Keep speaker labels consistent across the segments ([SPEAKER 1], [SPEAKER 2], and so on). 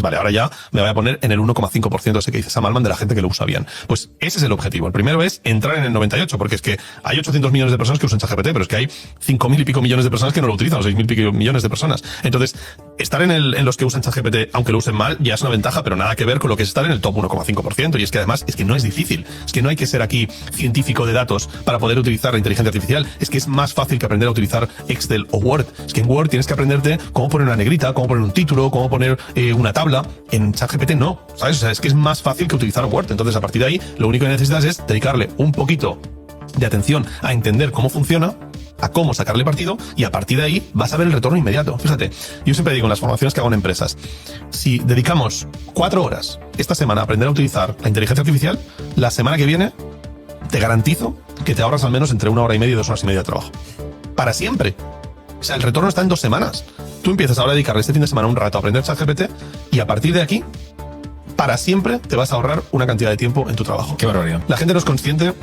[SPEAKER 1] vale, ahora ya me voy a poner en el 1,5% ese que dice Sam Altman de la gente que lo usa bien. Pues ese es el objetivo. El primero es entrar en el 98, porque es que hay 800 millones de personas que usan ChatGPT, pero es que hay 5.000 y pico millones de personas que no lo utilizan, o 6.000 y pico millones de personas. Entonces, estar en los que usan ChatGPT, aunque lo usen mal, ya es una ventaja, pero nada que ver con lo que es estar en el top 1,5%. Y es que además, es que no es difícil. Es que no hay que ser aquí científico de datos para poder utilizar la inteligencia artificial. Es que es más fácil que aprender a utilizar Excel o Word. Es que en Word tienes que aprenderte cómo poner una negrita, cómo poner un título, cómo poner una tabla. En ChatGPT no, ¿sabes? O sea, es que es más fácil que utilizar Word. Entonces, a partir de ahí, lo único que necesitas es dedicarle un poquito de atención a entender cómo funciona, a cómo sacarle partido, y a partir de ahí vas a ver el retorno inmediato. Fíjate, yo siempre digo en las formaciones que hago en empresas, si dedicamos 4 horas esta semana a aprender a utilizar la inteligencia artificial, la semana que viene te garantizo que te ahorras al menos entre 1 hora y media y 2 horas y media de trabajo. Para siempre. O sea, el retorno está en 2 semanas. Tú empiezas ahora a dedicarle este fin de semana un rato a aprender ChatGPT y a partir de aquí, para siempre te vas a ahorrar una cantidad de tiempo en tu trabajo.
[SPEAKER 2] Qué barbaridad.
[SPEAKER 1] La gente no es consciente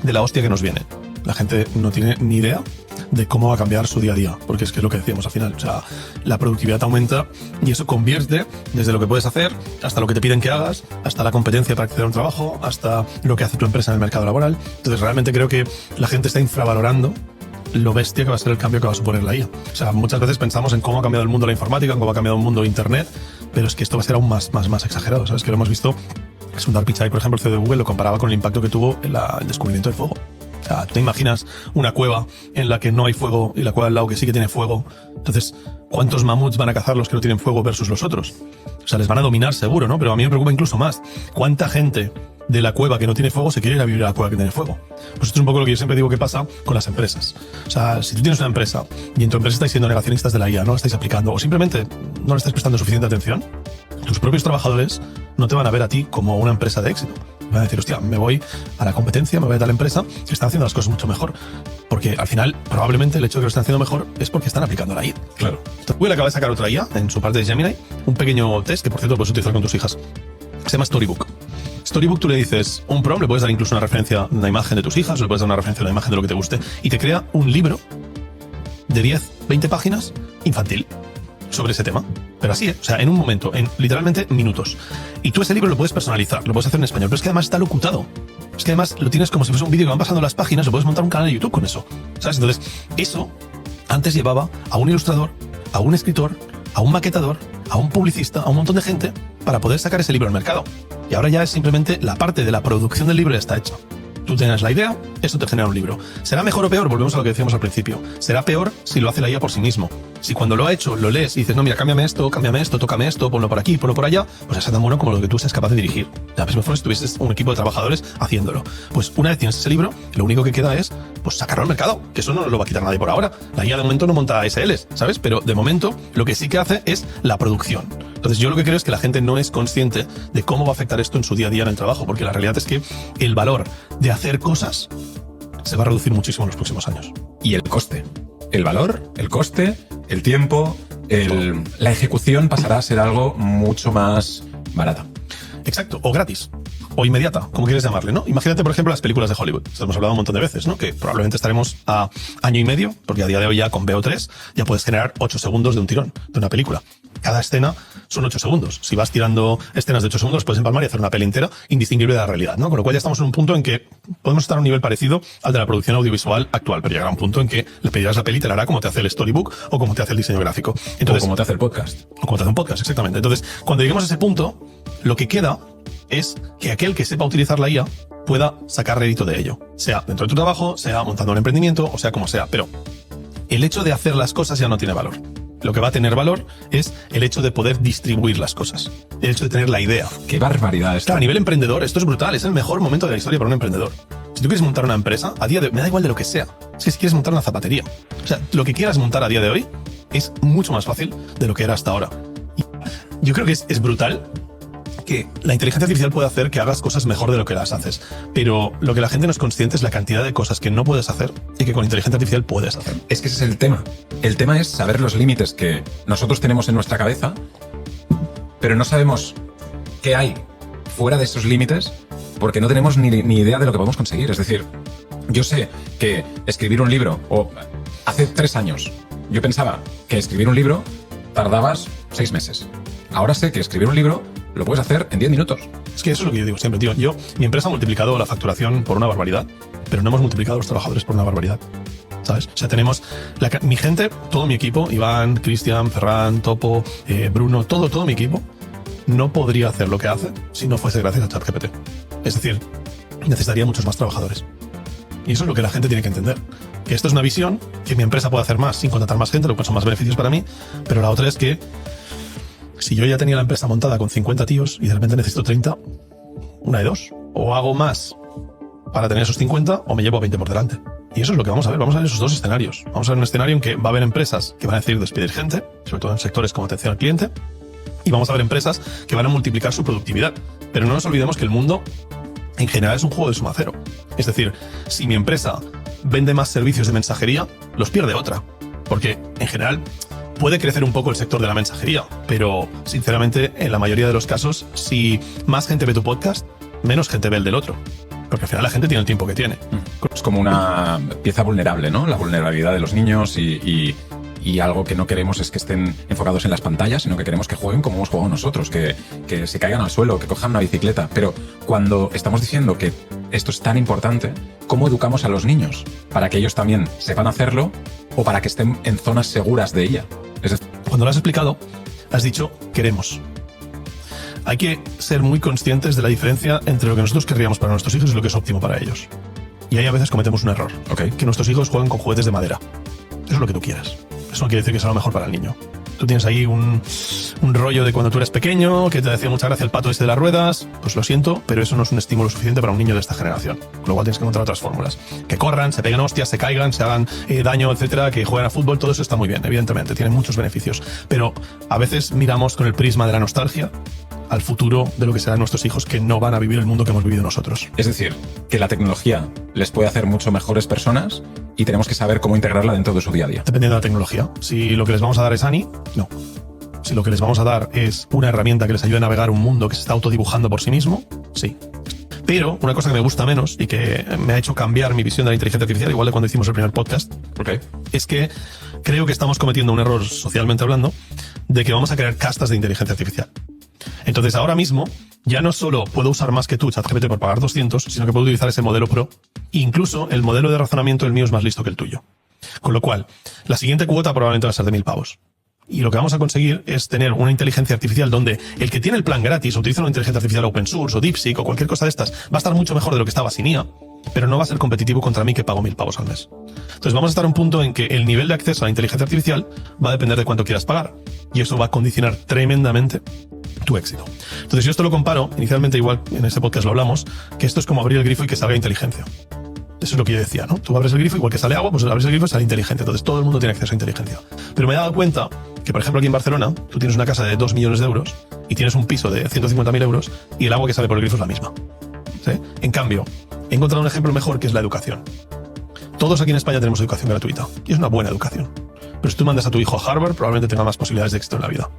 [SPEAKER 1] de la hostia que nos viene. La gente no tiene ni idea de cómo va a cambiar su día a día, porque es que es lo que decíamos al final. O sea, la productividad aumenta y eso convierte desde lo que puedes hacer hasta lo que te piden que hagas, hasta la competencia para acceder a un trabajo, hasta lo que hace tu empresa en el mercado laboral. Entonces, realmente creo que la gente está infravalorando lo bestia que va a ser el cambio que va a suponer la IA. O sea, muchas veces pensamos en cómo ha cambiado el mundo de la informática, en cómo ha cambiado el mundo de Internet, pero es que esto va a ser aún más exagerado. ¿Sabes? Que lo hemos visto. Sundar Pichai, por ejemplo, el CEO de Google, lo comparaba con el impacto que tuvo en el descubrimiento del fuego. O sea, ¿te imaginas una cueva en la que no hay fuego y la cueva al lado que sí que tiene fuego? Entonces, ¿cuántos mamuts van a cazar los que no tienen fuego versus los otros? O sea, les van a dominar seguro, ¿no? Pero a mí me preocupa incluso más. ¿Cuánta gente de la cueva que no tiene fuego se quiere ir a vivir a la cueva que tiene fuego? Pues esto es un poco lo que yo siempre digo que pasa con las empresas. O sea, si tú tienes una empresa y en tu empresa estáis siendo negacionistas de la IA, no la estáis aplicando o simplemente no le estáis prestando suficiente atención, tus propios trabajadores no te van a ver a ti como una empresa de éxito. Van a decir, hostia, me voy a la competencia, me voy a tal empresa que está haciendo las cosas mucho mejor. Porque al final, probablemente el hecho de que lo estén haciendo mejor es porque están aplicando la IA.
[SPEAKER 2] Claro.
[SPEAKER 1] Google acaba de sacar otra IA en su parte de Gemini, un pequeño test que, por cierto, puedes utilizar con tus hijas. Se llama Storybook. Storybook, tú le dices un prompt, le puedes dar incluso una referencia, una imagen de tus hijas, o le puedes dar una referencia de una imagen de lo que te guste, y te crea un libro de 10, 20 páginas infantil sobre ese tema. Pero así, o sea, en un momento, en literalmente minutos. Y tú ese libro lo puedes personalizar, lo puedes hacer en español, pero es que además está locutado. Es que además lo tienes como si fuese un vídeo que van pasando las páginas, lo puedes montar un canal de YouTube con eso. ¿Sabes? Entonces, eso antes llevaba a un ilustrador, a un escritor, a un maquetador, a un publicista, a un montón de gente para poder sacar ese libro al mercado. Y ahora ya es simplemente la parte de la producción del libro ya está hecha. Tú tienes la idea, eso te genera un libro. ¿Será mejor o peor? Volvemos a lo que decíamos al principio. Será peor si lo hace la IA por sí mismo. Si cuando lo ha hecho, lo lees y dices, no, mira, cámbiame esto, tócame esto, ponlo por aquí, ponlo por allá, pues es tan bueno como lo que tú seas capaz de dirigir. Ya ves, mejor si tuvieses un equipo de trabajadores haciéndolo. Pues una vez tienes ese libro, lo único que queda es pues sacarlo al mercado, que eso no lo va a quitar nadie por ahora. La IA de momento no monta SLs, ¿sabes? Pero de momento lo que sí que hace es la producción. Entonces yo lo que creo es que la gente no es consciente de cómo va a afectar esto en su día a día en el trabajo, porque la realidad es que el valor de hacer cosas se va a reducir muchísimo en los próximos años.
[SPEAKER 2] Y el coste. El valor, el coste, el tiempo, la ejecución pasará a ser algo mucho más barata.
[SPEAKER 1] Exacto, o gratis, o inmediata, como quieres llamarle, ¿no? Imagínate, por ejemplo, las películas de Hollywood. Esto hemos hablado un montón de veces, ¿no? Que probablemente estaremos a año y medio, porque a día de hoy ya con VO3 ya puedes generar 8 segundos de un tirón de una película. Cada escena son 8 segundos. Si vas tirando escenas de 8 segundos, puedes empalmar y hacer una peli entera indistinguible de la realidad, ¿no? Con lo cual ya estamos en un punto en que podemos estar a un nivel parecido al de la producción audiovisual actual, pero llegará un punto en que le pedirás la peli y te la hará como te hace el storybook o como te hace el diseño gráfico.
[SPEAKER 2] O
[SPEAKER 1] Entonces,
[SPEAKER 2] como te hace el podcast.
[SPEAKER 1] O como te hace un podcast, exactamente. Entonces, cuando lleguemos a ese punto, lo que queda es que aquel que sepa utilizar la IA pueda sacar rédito de ello. Sea dentro de tu trabajo, sea montando un emprendimiento, o sea como sea. Pero el hecho de hacer las cosas ya no tiene valor. Lo que va a tener valor es el hecho de poder distribuir las cosas. El hecho de tener la idea.
[SPEAKER 2] ¡Qué barbaridad esto!
[SPEAKER 1] Claro, a nivel emprendedor, esto es brutal. Es el mejor momento de la historia para un emprendedor. Si tú quieres montar una empresa, a día de hoy, me da igual de lo que sea. Es que si quieres montar una zapatería. O sea, lo que quieras montar a día de hoy es mucho más fácil de lo que era hasta ahora. Y yo creo que es brutal que la inteligencia artificial puede hacer que hagas cosas mejor de lo que las haces. Pero lo que la gente no es consciente es la cantidad de cosas que no puedes hacer y que con inteligencia artificial puedes hacer.
[SPEAKER 2] Es que ese es el tema. El tema es saber los límites que nosotros tenemos en nuestra cabeza, pero no sabemos qué hay fuera de esos límites porque no tenemos ni idea de lo que podemos conseguir. Es decir, yo sé que escribir un libro, o hace 3 años, yo pensaba que escribir un libro tardabas 6 meses. ahora sé que escribir un libro lo puedes hacer en 10 minutos.
[SPEAKER 1] Es que eso es lo que yo digo siempre, tío. Mi empresa ha multiplicado la facturación por una barbaridad, pero no hemos multiplicado los trabajadores por una barbaridad. ¿Sabes? O sea, tenemos mi gente, todo mi equipo, Iván, Cristian, Ferran, Topo, Bruno, todo mi equipo, no podría hacer lo que hace si no fuese gracias a ChatGPT. Es decir, necesitaría muchos más trabajadores. Y eso es lo que la gente tiene que entender. Que esto es una visión, que mi empresa puede hacer más sin contratar más gente, lo cual son más beneficios para mí, pero la otra es que si yo ya tenía la empresa montada con 50 tíos y de repente necesito 30, una de dos. O hago más para tener esos 50 o me llevo 20 por delante. Y eso es lo que vamos a ver. Vamos a ver esos dos escenarios. Vamos a ver un escenario en que va a haber empresas que van a decidir despedir gente, sobre todo en sectores como atención al cliente, y vamos a ver empresas que van a multiplicar su productividad. Pero no nos olvidemos que el mundo en general es un juego de suma cero. Es decir, si mi empresa vende más servicios de mensajería, los pierde otra. Porque en general puede crecer un poco el sector de la mensajería, pero sinceramente en la mayoría de los casos, si más gente ve tu podcast, menos gente ve el del otro. Porque al final la gente tiene el tiempo que tiene.
[SPEAKER 2] Es como una pieza vulnerable, ¿no? La vulnerabilidad de los niños y algo que no queremos es que estén enfocados en las pantallas, sino que queremos que jueguen como hemos jugado nosotros, que se caigan al suelo, que cojan una bicicleta. Pero cuando estamos diciendo que esto es tan importante, ¿cómo educamos a los niños? Para que ellos también sepan hacerlo o para que estén en zonas seguras de ella. Es decir,
[SPEAKER 1] cuando lo has explicado, has dicho queremos. Hay que ser muy conscientes de la diferencia entre lo que nosotros querríamos para nuestros hijos y lo que es óptimo para ellos. Y ahí a veces cometemos un error. Que nuestros hijos jueguen con juguetes de madera. Eso es lo que tú quieres. Eso no quiere decir que sea lo mejor para el niño. Tú tienes ahí un rollo de cuando tú eres pequeño, que te hacía mucha gracia el pato este de las ruedas. Pues lo siento, pero eso no es un estímulo suficiente para un niño de esta generación. Con lo cual tienes que encontrar otras fórmulas. Que corran, se peguen hostias, se caigan, se hagan daño, etcétera, que jueguen a fútbol, todo eso está muy bien, evidentemente, tiene muchos beneficios. Pero a veces miramos con el prisma de la nostalgia al futuro de lo que serán nuestros hijos, que no van a vivir el mundo que hemos vivido nosotros.
[SPEAKER 2] Es decir, que la tecnología les puede hacer mucho mejores personas y tenemos que saber cómo integrarla dentro de su día a día.
[SPEAKER 1] Dependiendo de la tecnología. Si lo que les vamos a dar es ANI, no. Si lo que les vamos a dar es una herramienta que les ayude a navegar un mundo que se está autodibujando por sí mismo, sí. Pero una cosa que me gusta menos y que me ha hecho cambiar mi visión de la inteligencia artificial, igual de cuando hicimos el primer podcast, es que creo que estamos cometiendo un error socialmente hablando de que vamos a crear castas de inteligencia artificial. Entonces ahora mismo ya no solo puedo usar más que tú ChatGPT por pagar 200, sino que puedo utilizar ese modelo Pro. Incluso el modelo de razonamiento del mío es más listo que el tuyo. Con lo cual, la siguiente cuota probablemente va a ser de 1.000 pavos. Y lo que vamos a conseguir es tener una inteligencia artificial donde el que tiene el plan gratis o utiliza una inteligencia artificial open source o DeepSeek o cualquier cosa de estas va a estar mucho mejor de lo que estaba sin IA, pero no va a ser competitivo contra mí que pago 1.000 pavos al mes. Entonces vamos a estar a un punto en que el nivel de acceso a la inteligencia artificial va a depender de cuánto quieras pagar. Y eso va a condicionar tremendamente tu éxito. Entonces yo esto lo comparo, inicialmente igual en este podcast lo hablamos, que esto es como abrir el grifo y que salga inteligencia. Eso es lo que yo decía, ¿no? Tú abres el grifo, igual que sale agua, pues abres el grifo y sale inteligencia. Entonces todo el mundo tiene acceso a inteligencia. Pero me he dado cuenta que, por ejemplo, aquí en Barcelona, tú tienes una casa de 2 millones de euros y tienes un piso de 150.000 euros y el agua que sale por el grifo es la misma. ¿Sí? En cambio, he encontrado un ejemplo mejor que es la educación. Todos aquí en España tenemos educación gratuita y es una buena educación. Pero si tú mandas a tu hijo a Harvard, probablemente tenga más posibilidades de éxito en la vida.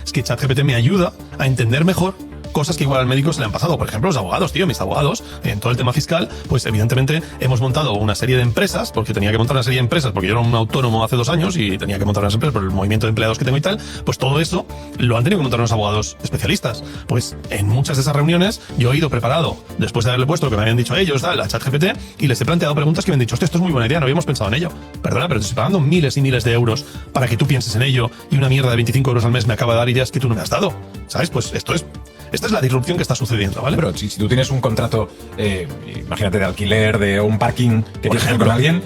[SPEAKER 1] Es que ChatGPT me ayuda a entender mejor cosas que igual al médico se le han pasado. Por ejemplo, los abogados, tío, mis abogados, en todo el tema fiscal, pues evidentemente hemos montado una serie de empresas, porque tenía que montar una serie de empresas, porque yo era un autónomo hace 2 años y tenía que montar unas empresas por el movimiento de empleados que tengo y tal, pues todo eso lo han tenido que montar unos abogados especialistas. Pues en muchas de esas reuniones yo he ido preparado, después de haberle puesto lo que me habían dicho ellos, la ChatGPT, y les he planteado preguntas que me han dicho, hostia, esto es muy buena idea, no habíamos pensado en ello. Perdona, pero te estoy pagando miles y miles de euros para que tú pienses en ello y una mierda de 25 euros al mes me acaba de dar ideas que tú no me has dado. ¿Sabes? Pues esta es la disrupción que está sucediendo, ¿vale?
[SPEAKER 2] Pero si tú tienes un contrato, imagínate, de alquiler de un parking que tienes que hacer con alguien,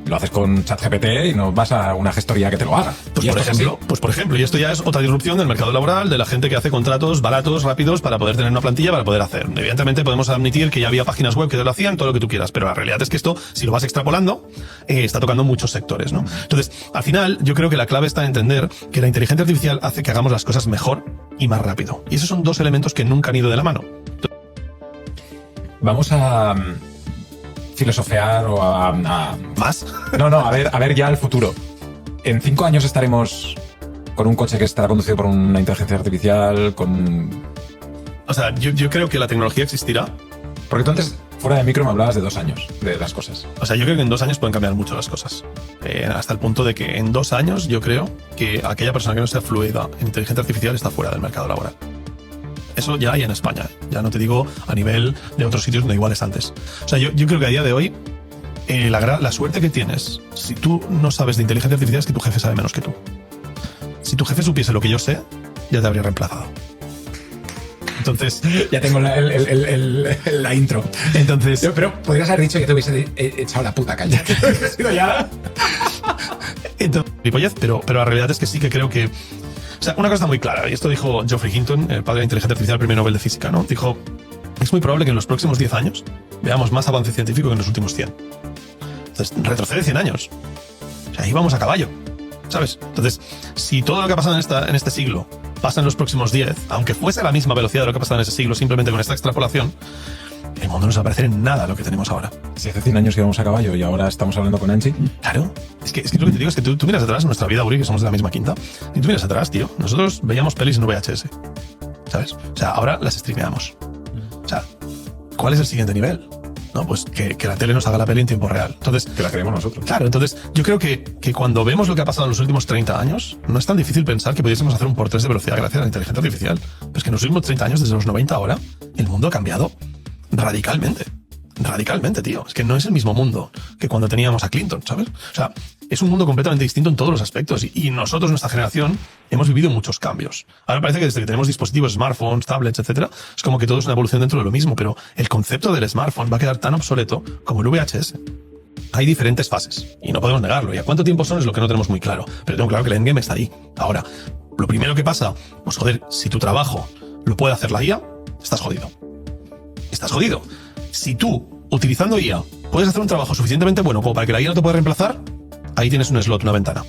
[SPEAKER 2] lo haces con ChatGPT y no vas a una gestoría que te lo haga.
[SPEAKER 1] Pues por ejemplo, y esto ya es otra disrupción del mercado laboral, de la gente que hace contratos baratos, rápidos, para poder tener una plantilla, para poder hacer. Evidentemente podemos admitir que ya había páginas web que te lo hacían, todo lo que tú quieras, pero la realidad es que esto, si lo vas extrapolando, está tocando muchos sectores, ¿no? Entonces, al final, yo creo que la clave está en entender que la inteligencia artificial hace que hagamos las cosas mejor y más rápido. Y esos son 2 elementos que nunca han ido de la mano.
[SPEAKER 2] Vamos a filosofear o a
[SPEAKER 1] ¿Más?
[SPEAKER 2] No, a ver ya el futuro. En 5 años estaremos con un coche que estará conducido por una inteligencia artificial, con...
[SPEAKER 1] O sea, yo creo que la tecnología existirá.
[SPEAKER 2] Porque tú antes Fuera de micro me hablabas de 2 años de las cosas.
[SPEAKER 1] O sea, yo creo que en 2 años pueden cambiar mucho las cosas. Hasta el punto de que en 2 años yo creo que aquella persona que no sea fluida en inteligencia artificial está fuera del mercado laboral. Eso ya hay en España. Ya no te digo a nivel de otros sitios donde igual es antes. O sea, yo creo que a día de hoy la suerte que tienes, si tú no sabes de inteligencia artificial, es que tu jefe sabe menos que tú. Si tu jefe supiese lo que yo sé, ya te habría reemplazado. Entonces,
[SPEAKER 2] ya tengo la intro.
[SPEAKER 1] Entonces,
[SPEAKER 2] pero podrías haber dicho que te hubiese echado la puta caña.
[SPEAKER 1] Entonces, pero la realidad es que sí que creo que... O sea, una cosa está muy clara, y esto dijo Geoffrey Hinton, el padre de la inteligencia artificial, el premio Nobel de Física, ¿no? Dijo, es muy probable que en los próximos 10 años veamos más avance científico que en los últimos 100. Entonces, retrocede 100 años. O sea, ahí vamos a caballo, ¿sabes? Entonces, si todo lo que ha pasado en este siglo pasa en los próximos 10, aunque fuese a la misma velocidad de lo que ha pasado en ese siglo, simplemente con esta extrapolación, el mundo no se va a parecer en nada a lo que tenemos ahora.
[SPEAKER 2] Si hace 100 años íbamos a caballo y ahora estamos hablando con Angie.
[SPEAKER 1] Claro. Es que lo que te digo es que tú miras atrás en nuestra vida, Uri, que somos de la misma quinta, y tú miras atrás, tío. Nosotros veíamos pelis en VHS, ¿sabes? O sea, ahora las streameamos. O sea, ¿cuál es el siguiente nivel? No, pues que la tele nos haga la peli en tiempo real. Entonces,
[SPEAKER 2] que la creemos nosotros.
[SPEAKER 1] Claro, entonces yo creo que cuando vemos lo que ha pasado en los últimos 30 años, no es tan difícil pensar que pudiésemos hacer un por 3 de velocidad gracias a la inteligencia artificial. Pero es que en los últimos 30 años, desde los 90 ahora, el mundo ha cambiado radicalmente. Radicalmente, tío. Es que no es el mismo mundo que cuando teníamos a Clinton, ¿sabes? O sea, es un mundo completamente distinto en todos los aspectos. Y nosotros, nuestra generación, hemos vivido muchos cambios. Ahora parece que desde que tenemos dispositivos, smartphones, tablets, etcétera, es como que todo es una evolución dentro de lo mismo. Pero el concepto del smartphone va a quedar tan obsoleto como el VHS. Hay diferentes fases. Y no podemos negarlo. ¿Y a cuánto tiempo son? Es lo que no tenemos muy claro. Pero tengo claro que el endgame está ahí. Ahora, lo primero que pasa, pues joder, si tu trabajo lo puede hacer la IA, estás jodido. Estás jodido. Si tú, utilizando IA, puedes hacer un trabajo suficientemente bueno como para que la IA no te pueda reemplazar, ahí tienes un slot, una ventana.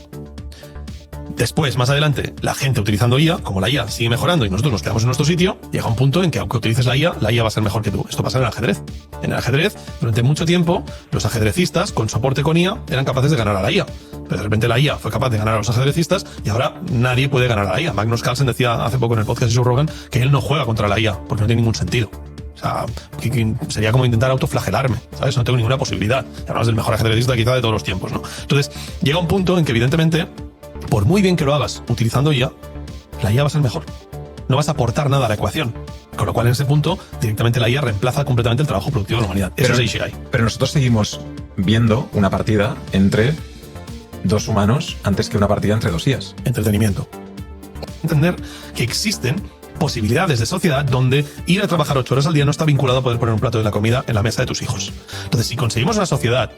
[SPEAKER 1] Después, más adelante, la gente utilizando IA, como la IA sigue mejorando y nosotros nos quedamos en nuestro sitio, llega un punto en que aunque utilices la IA va a ser mejor que tú. Esto pasa en el ajedrez. En el ajedrez, durante mucho tiempo, los ajedrecistas, con soporte con IA, eran capaces de ganar a la IA. Pero de repente la IA fue capaz de ganar a los ajedrecistas y ahora nadie puede ganar a la IA. Magnus Carlsen decía hace poco en el podcast de Joe Rogan que él no juega contra la IA porque no tiene ningún sentido. O sea, que sería como intentar autoflagelarme, ¿sabes? No tengo ninguna posibilidad. Y hablamos del mejor ajedrecista quizá de todos los tiempos, ¿no? Entonces, llega un punto en que evidentemente, por muy bien que lo hagas utilizando IA, la IA va a ser mejor. No vas a aportar nada a la ecuación. Con lo cual, en ese punto, directamente la IA reemplaza completamente el trabajo productivo de la humanidad. Eso es Ikigai.
[SPEAKER 2] Pero nosotros seguimos viendo una partida entre 2 humanos antes que una partida entre 2 IAs.
[SPEAKER 1] Entretenimiento. Entender que existen posibilidades de sociedad donde ir a trabajar 8 horas al día no está vinculado a poder poner un plato de la comida en la mesa de tus hijos. Entonces, si conseguimos una sociedad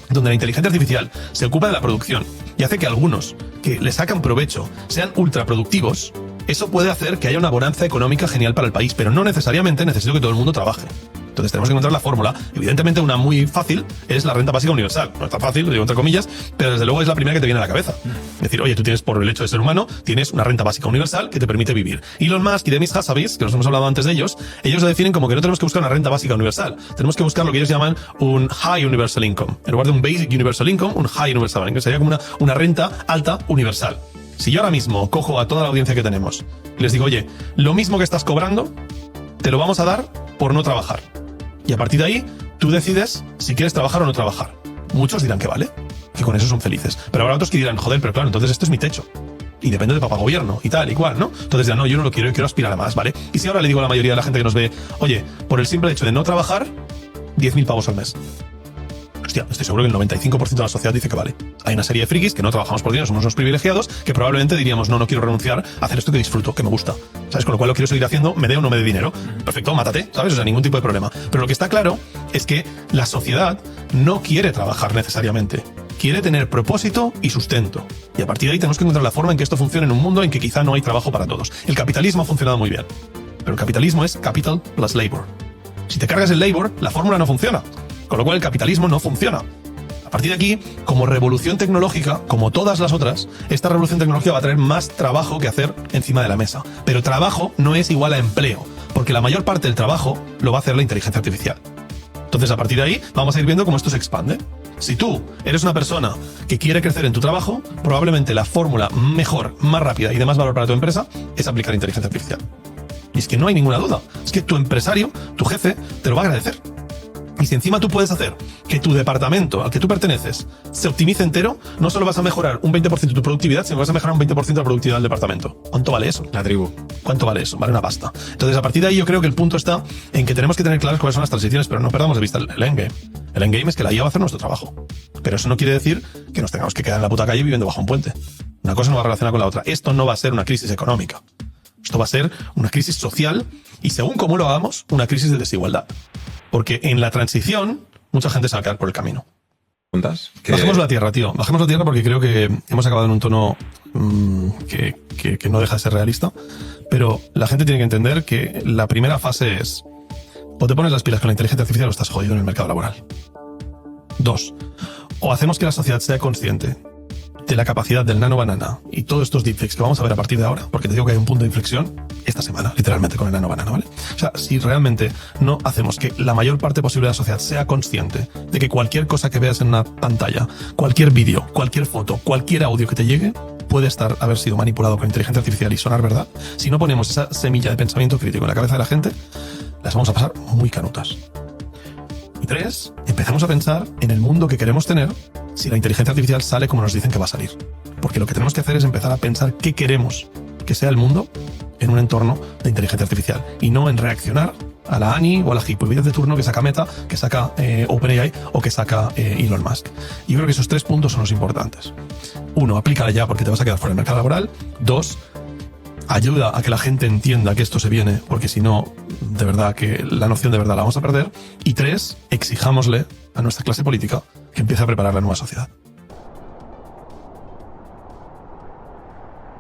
[SPEAKER 1] donde la inteligencia artificial se ocupa de la producción y hace que algunos que le sacan provecho sean ultra productivos, eso puede hacer que haya una bonanza económica genial para el país, pero no necesariamente necesito que todo el mundo trabaje. Entonces tenemos que encontrar la fórmula. Evidentemente una muy fácil es la renta básica universal. No está fácil, lo digo entre comillas, pero desde luego es la primera que te viene a la cabeza. Es decir, oye, tú tienes, por el hecho de ser humano, tienes una renta básica universal que te permite vivir. Elon Musk y Demis Hassabis, que nos hemos hablado antes de ellos lo definen como que no tenemos que buscar una renta básica universal. Tenemos que buscar lo que ellos llaman un High Universal Income. En lugar de un Basic Universal Income, un High Universal Income. Sería como una renta alta universal. Si yo ahora mismo cojo a toda la audiencia que tenemos y les digo, oye, lo mismo que estás cobrando, te lo vamos a dar por no trabajar. Y a partir de ahí, tú decides si quieres trabajar o no trabajar. Muchos dirán que vale, que con eso son felices. Pero habrá otros que dirán, joder, pero claro, entonces esto es mi techo. Y depende de papá gobierno y tal y cual, ¿no? Entonces dirán, no, yo no lo quiero, yo quiero aspirar a más, ¿vale? Y si ahora le digo a la mayoría de la gente que nos ve, oye, por el simple hecho de no trabajar, 10.000 pavos al mes. Hostia, estoy seguro que el 95% de la sociedad dice que vale. Hay una serie de frikis que no trabajamos por dinero, somos unos privilegiados, que probablemente diríamos, no quiero renunciar a hacer esto que disfruto, que me gusta. ¿Sabes? Con lo cual lo quiero seguir haciendo, me dé o no me dé dinero. Perfecto, mátate, ¿sabes? O sea, ningún tipo de problema. Pero lo que está claro es que la sociedad no quiere trabajar necesariamente. Quiere tener propósito y sustento. Y a partir de ahí tenemos que encontrar la forma en que esto funcione en un mundo en que quizá no hay trabajo para todos. El capitalismo ha funcionado muy bien. Pero el capitalismo es capital plus labor. Si te cargas el labor, la fórmula no funciona. Con lo cual el capitalismo no funciona. A partir de aquí, como revolución tecnológica, como todas las otras, esta revolución tecnológica va a traer más trabajo que hacer encima de la mesa. Pero trabajo no es igual a empleo, porque la mayor parte del trabajo lo va a hacer la inteligencia artificial. Entonces, a partir de ahí, vamos a ir viendo cómo esto se expande. Si tú eres una persona que quiere crecer en tu trabajo, probablemente la fórmula mejor, más rápida y de más valor para tu empresa es aplicar inteligencia artificial. Y es que no hay ninguna duda. Es que tu empresario, tu jefe, te lo va a agradecer. Y si encima tú puedes hacer que tu departamento al que tú perteneces se optimice entero, no solo vas a mejorar un 20% de tu productividad, sino que vas a mejorar un 20% de la productividad del departamento. ¿Cuánto vale eso?
[SPEAKER 2] La tribu.
[SPEAKER 1] ¿Cuánto vale eso? Vale una pasta. Entonces, a partir de ahí yo creo que el punto está en que tenemos que tener claras cuáles son las transiciones, pero no perdamos de vista el endgame. El endgame es que la IA va a hacer nuestro trabajo. Pero eso no quiere decir que nos tengamos que quedar en la puta calle viviendo bajo un puente. Una cosa no va relacionada con la otra. Esto no va a ser una crisis económica. Esto va a ser una crisis social y, según cómo lo hagamos, una crisis de desigualdad. Porque en la transición, mucha gente se va a quedar por el camino. Bajemos la tierra, tío. Bajemos la tierra porque creo que hemos acabado en un tono que no deja de ser realista. Pero la gente tiene que entender que la primera fase es: o te pones las pilas con la inteligencia artificial o estás jodido en el mercado laboral. 2. O hacemos que la sociedad sea consciente de la capacidad del nano banana y todos estos deepfakes que vamos a ver a partir de ahora, porque te digo que hay un punto de inflexión esta semana, literalmente, con el nano banana, ¿vale? O sea, si realmente no hacemos que la mayor parte posible de la sociedad sea consciente de que cualquier cosa que veas en una pantalla, cualquier vídeo, cualquier foto, cualquier audio que te llegue, puede haber sido manipulado con inteligencia artificial y sonar verdad, si no ponemos esa semilla de pensamiento crítico en la cabeza de la gente, las vamos a pasar muy canutas. Y 3, empezamos a pensar en el mundo que queremos tener si la inteligencia artificial sale como nos dicen que va a salir. Porque lo que tenemos que hacer es empezar a pensar qué queremos que sea el mundo en un entorno de inteligencia artificial y no en reaccionar a la ANI o a la gilipollez de turno que saca Meta, que saca OpenAI o que saca Elon Musk. Y creo que esos 3 puntos son los importantes. 1, aplícala ya porque te vas a quedar fuera del mercado laboral. 2, ayuda a que la gente entienda que esto se viene, porque si no, de verdad que la noción de verdad la vamos a perder. Y 3, exijámosle a nuestra clase política que empiece a preparar la nueva sociedad.